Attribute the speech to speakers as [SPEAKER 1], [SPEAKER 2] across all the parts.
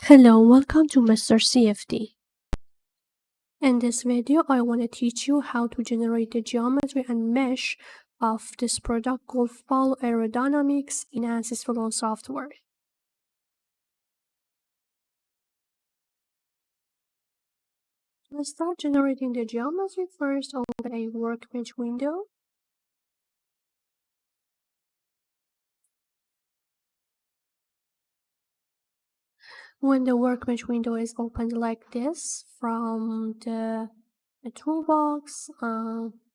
[SPEAKER 1] Hello, welcome to Mr. CFD. In this video, I want to teach you how to generate the geometry and mesh of this product called Aerodynamics in ANSYS Fluent software. Let's start generating the geometry. First, open a Workbench window. When the Workbench window is opened like this from the toolbox,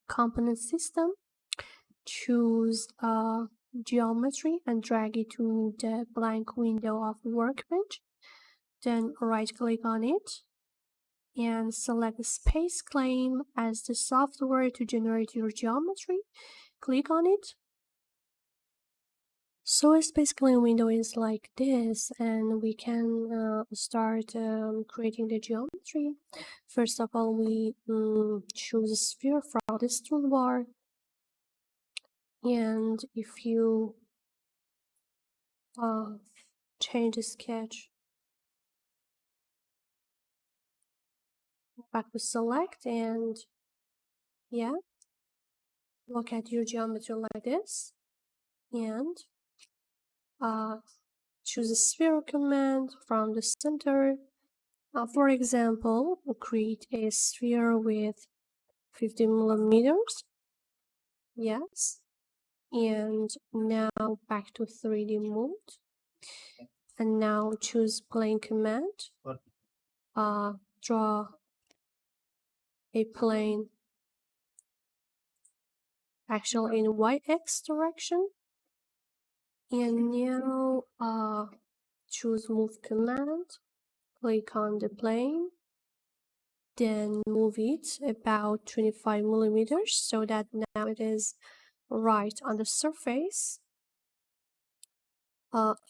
[SPEAKER 1] component system, choose geometry and drag it to the blank window of Workbench. Then right click on it and select Space Claim as the software to generate your geometry. Click on it. So a Space Claim window is like this, and we can start creating the geometry. First of all, we choose a sphere from this toolbar, and if you change the sketch, back to select, and yeah, look at your geometry like this, and choose a sphere command from the center. For example, we'll create a sphere with 50 millimeters. Yes, and now back to 3D mode, and now choose plane command. Draw a plane actually in y-x direction, and now choose move command, click on the plane, then move it about 25 millimeters so that now it is right on the surface.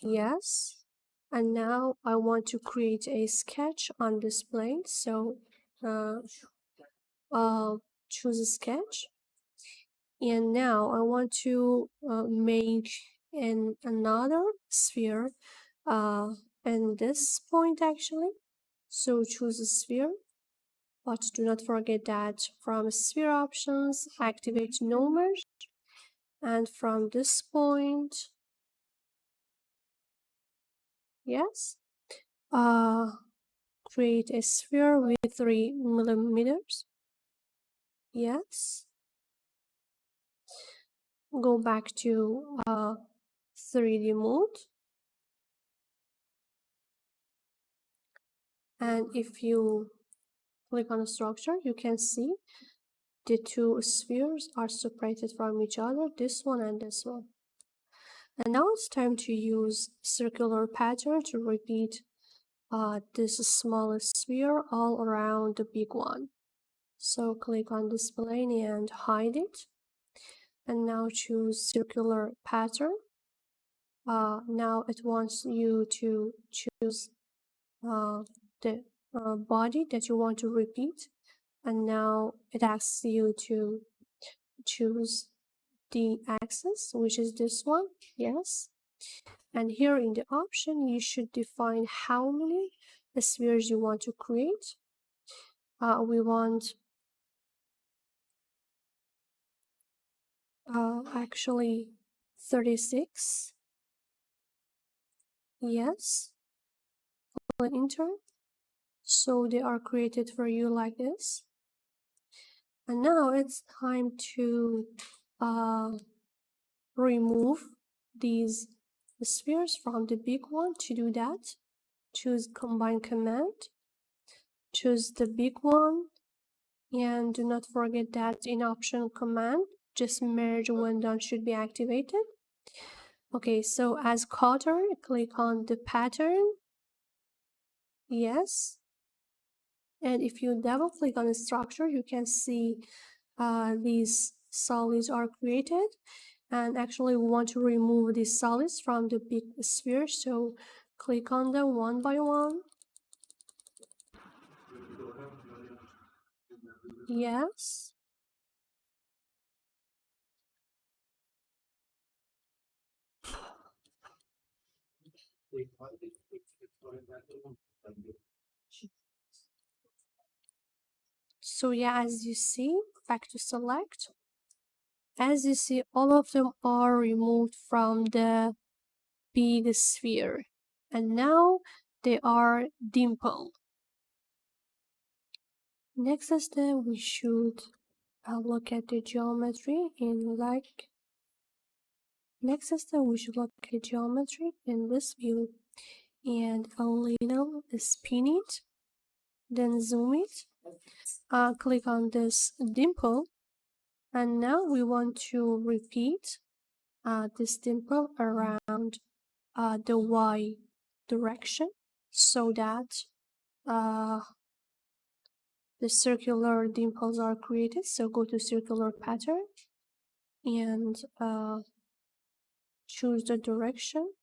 [SPEAKER 1] Yes, and now I want to create a sketch on this plane, so choose a sketch, and now I want to make another sphere and this point actually, so choose a sphere, but do not forget that from sphere options activate no merge, and from this point, yes, create a sphere with 3 millimeters. Yes, go back to 3D mode, and if you click on the structure, you can see the two spheres are separated from each other, this one and this one. And now it's time to use circular pattern to repeat this smallest sphere all around the big one. So click on this plane and hide it, and now choose circular pattern. Now it wants you to choose the body that you want to repeat, and now it asks you to choose the axis, which is this one. Yes, and here in the option you should define how many spheres you want to create. We want actually 36. Yes, click enter, so they are created for you like this. And now it's time to remove these spheres from the big one. To do that, choose combine command, choose the big one, and do not forget that in option command just merge when done should be activated. Okay, so as cutter, click on the pattern. Yes, and if you double click on the structure, you can see these solids are created, and actually we want to remove these solids from the big sphere, so click on them one by one. Yes, So yeah, as you see, back to select. As you see, all of them are removed from the big sphere. And now they are dimpled. Next step, we should look at the geometry in next step we should look at geometry in this view and a little spin it, then zoom it, click on this dimple, and now we want to repeat this dimple around the Y direction so that the circular dimples are created. So go to circular pattern and choose the direction,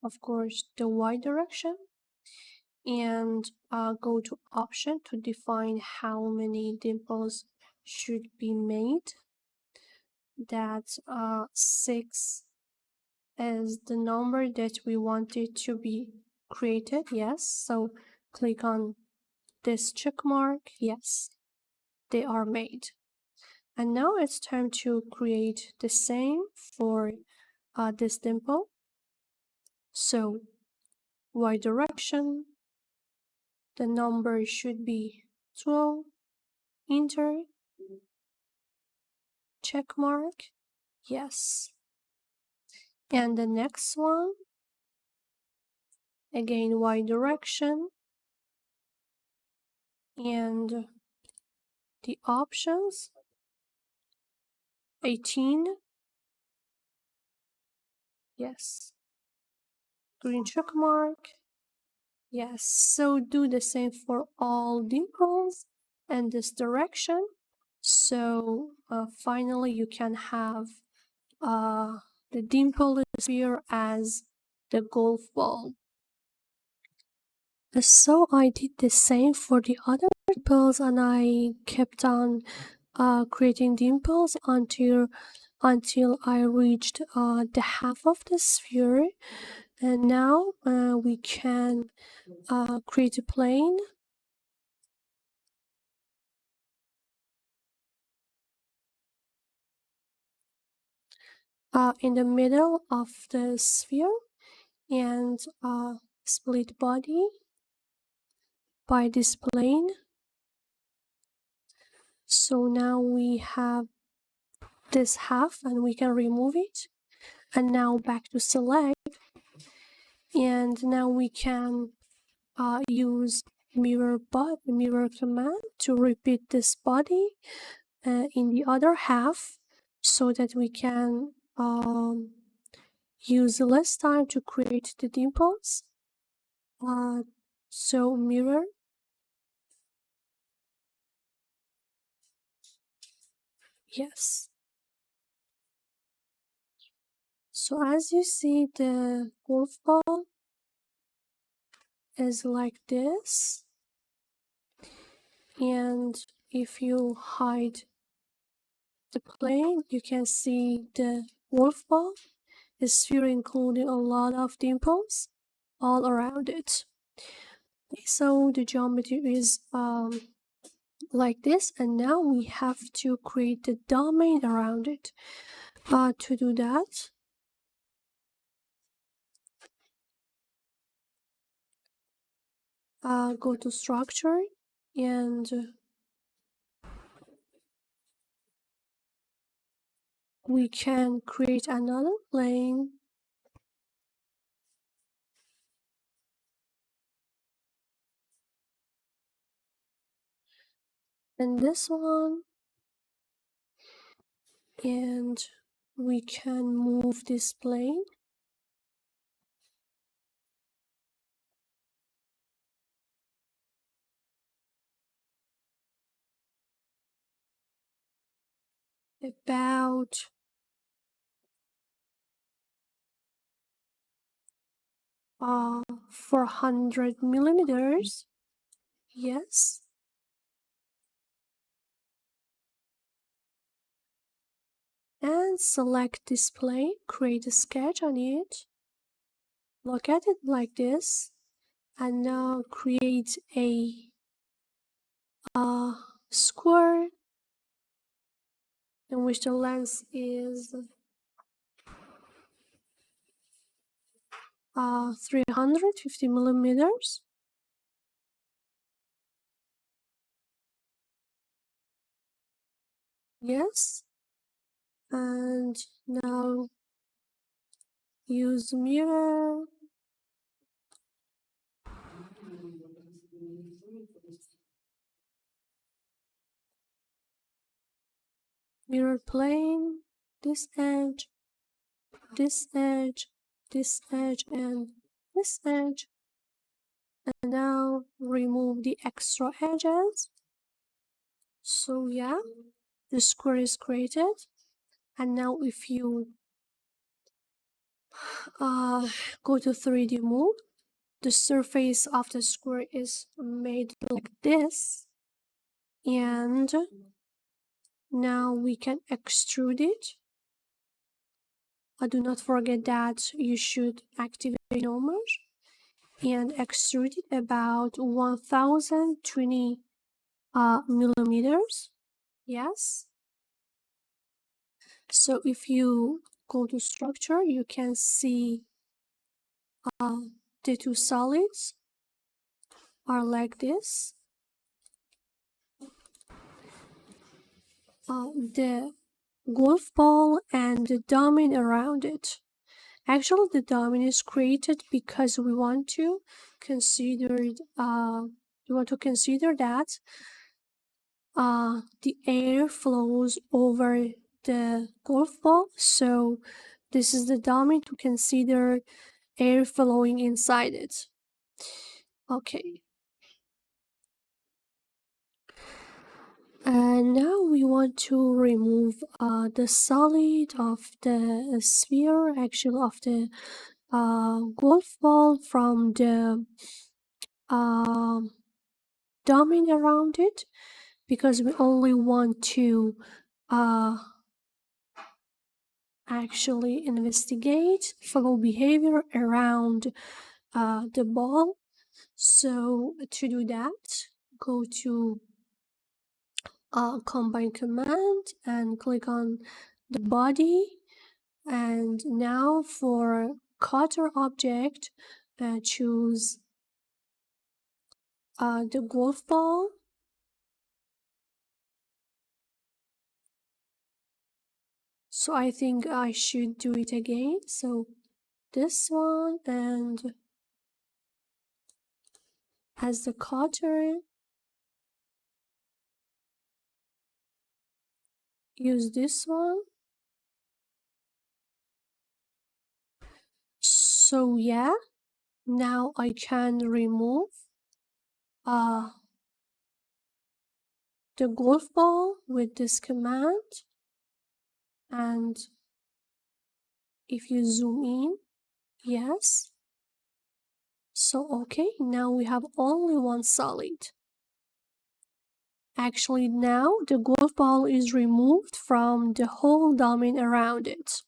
[SPEAKER 1] of course the Y direction, and go to option to define how many dimples should be made. That 6 is the number that we want it to be created. Yes, so click on this check mark. Yes, they are made. And now it's time to create the same for this dimple. So Y direction, the number should be 12, enter, check mark, yes. And the next one, again Y direction, and the options, 18, yes, green check mark, yes. So do the same for all dimples and this direction. So finally you can have the dimple sphere as the golf ball. So I did the same for the other dimples, and I kept on creating dimples until I reached the half of the sphere. And now we can create a plane. In the middle of the sphere, and split body by this plane. So now we have this half and we can remove it. And now back to select, and now we can use mirror command to repeat this body in the other half so that we can use less time to create the dimples. So mirror, yes. So as you see, the golf ball is like this, and if you hide the plane, you can see the golf ball is sphere including a lot of dimples all around it. So the geometry is like this, and now we have to create the domain around it. To do that, go to structure and we can create another plane. And this one, and we can move this plane. About 400 millimeters. Yes. And select this plane, create a sketch on it, look at it like this, and now create a square in which the length is 350 millimeters. Yes, and now use mirror. Mirror plane, this edge, this edge, this edge, and this edge. And now remove the extra edges. So yeah, the square is created. And now if you go to 3D mode, the surface of the square is made like this. And now we can extrude it. Do not forget that you should activate no merge and extrude it about 1020 millimeters. Yes. So if you go to structure, you can see the two solids are like this. The golf ball and the domain around it. Actually, the domain is created because we want to consider that the air flows over the golf ball. So this is the domain to consider air flowing inside it. Okay. And now we want to remove the solid of the sphere, actually of the golf ball from the domain around it, because we only want to actually investigate flow behavior around the ball. So to do that, go to combine command and click on the body, and now for cutter object choose the golf ball. So I think I should do it again. So this one, and as the cutter use this one. So yeah, now I can remove the golf ball with this command, and if you zoom in, yes. So okay, now we have only one solid. Actually now the golf ball is removed from the whole domain around it,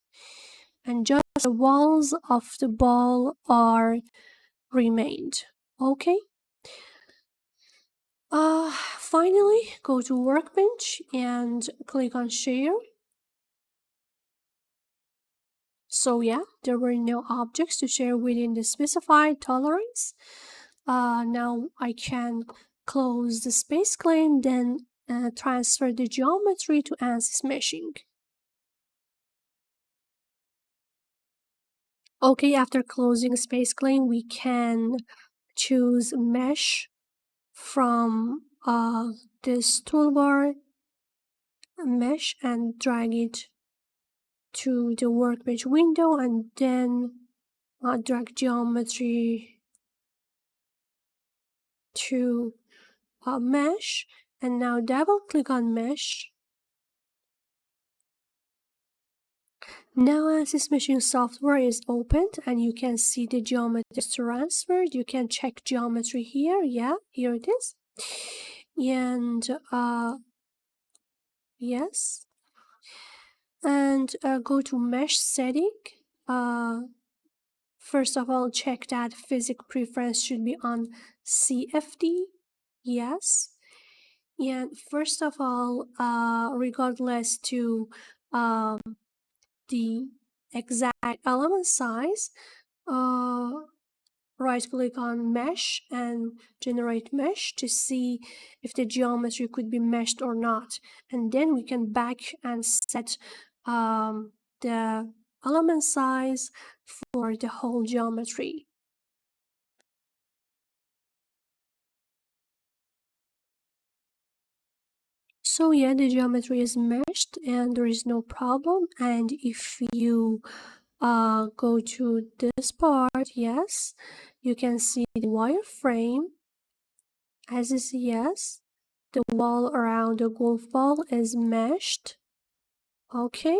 [SPEAKER 1] and just the walls of the ball are remained. Okay. Finally, go to Workbench and click on Share. So yeah, there were no objects to share within the specified tolerance. Now I can close the space claim, then transfer the geometry to ANSYS meshing. Okay, after closing space claim, we can choose mesh from this toolbar, mesh, and drag it to the Workbench window, and then drag geometry to mesh, and now double click on mesh. Now ANSYS meshing software is opened and you can see the geometry is transferred. You can check geometry here. Yeah, here it is. And yes, and go to mesh setting. First of all, check that physics preference should be on CFD. Yes. And first of all, regardless to the exact element size, right-click on Mesh and generate mesh to see if the geometry could be meshed or not. And then we can back and set the element size for the whole geometry. So yeah, the geometry is meshed and there is no problem. And if you go to this part, yes, you can see the wireframe. As is, yes, the wall around the golf ball is meshed. Okay.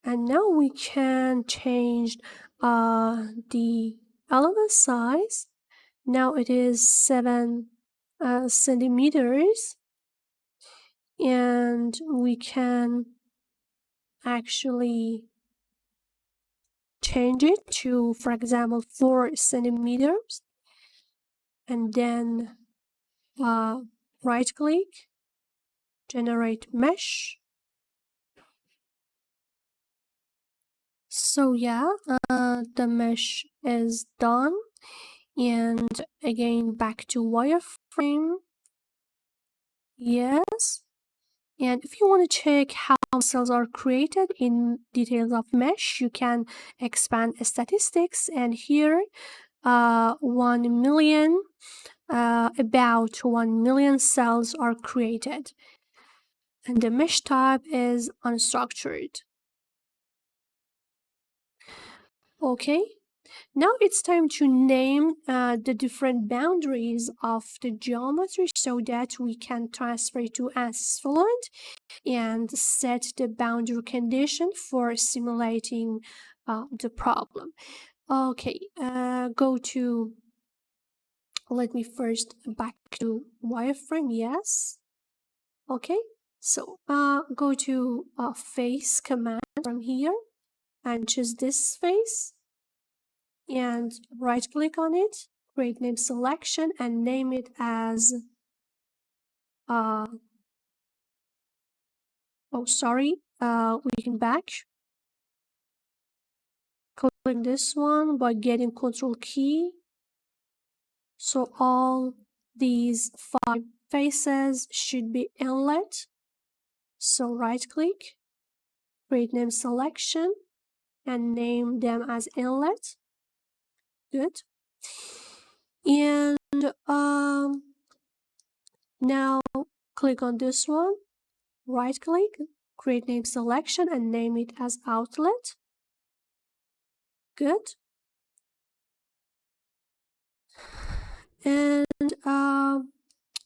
[SPEAKER 1] And now we can change the element size. Now it is 7 centimeters. And we can actually change it to, for example, 4 centimeters. And then right click, generate mesh. So yeah, the mesh is done. And again, back to wireframe. Yes. And if you want to check how cells are created in details of mesh, you can expand statistics. And here, 1 million, about 1 million cells are created. And the mesh type is unstructured. Okay. Now it's time to name the different boundaries of the geometry so that we can transfer to ANSYS Fluent and set the boundary condition for simulating the problem. Okay, go to, let me first back to wireframe, yes. Okay, so go to face command from here and choose this face. And right click on it, create name selection and name it as we can back. Click this one by getting control key. So all these 5 faces should be inlet. So right click, create name selection and name them as inlet. Good. And now click on this one, right click, create name selection and name it as outlet. Good. And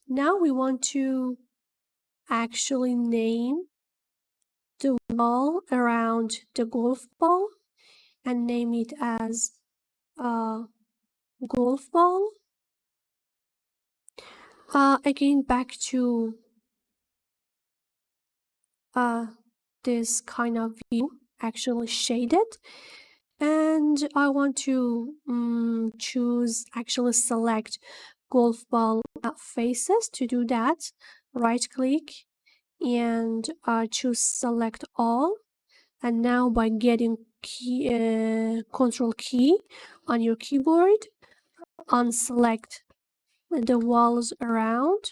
[SPEAKER 1] now we want to actually name the wall around the golf ball and name it as golf ball. Again, back to this kind of view, actually shaded. And I want to select golf ball faces. To do that, right click and choose select all. And now by getting control key on your keyboard, unselect the walls around.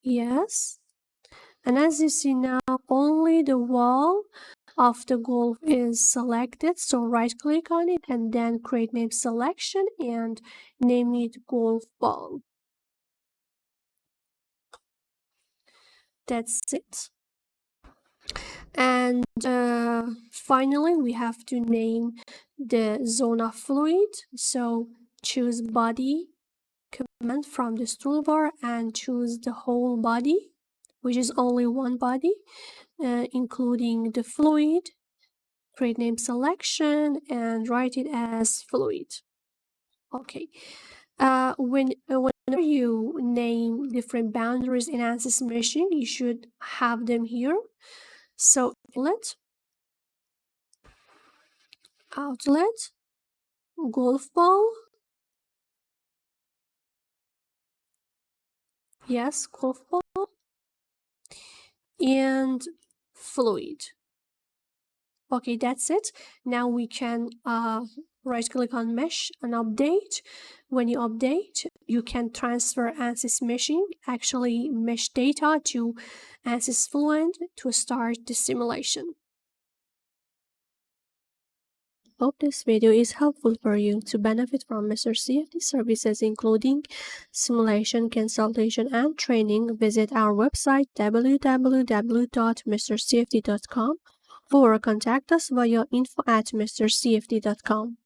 [SPEAKER 1] Yes. And as you see now, only the wall of the golf is selected. So right click on it and then create name selection and name it golf ball. That's it. And finally, we have to name the zone of fluid. So choose body command from this toolbar and choose the whole body, which is only one body, including the fluid. Create name selection and write it as fluid. Okay. Whenever you name different boundaries in ANSYS meshing, you should have them here. So outlet, golf ball, Yes, golf ball and fluid. Okay, that's it. Now we can right click on mesh and update. When you update, you can transfer ANSYS meshing, actually mesh data to ANSYS Fluent to start the simulation. Hope this video is helpful for you. To benefit from Mr. CFD services including simulation, consultation, and training, visit our website www.mrcfd.com or contact us via info@mrcfd.com.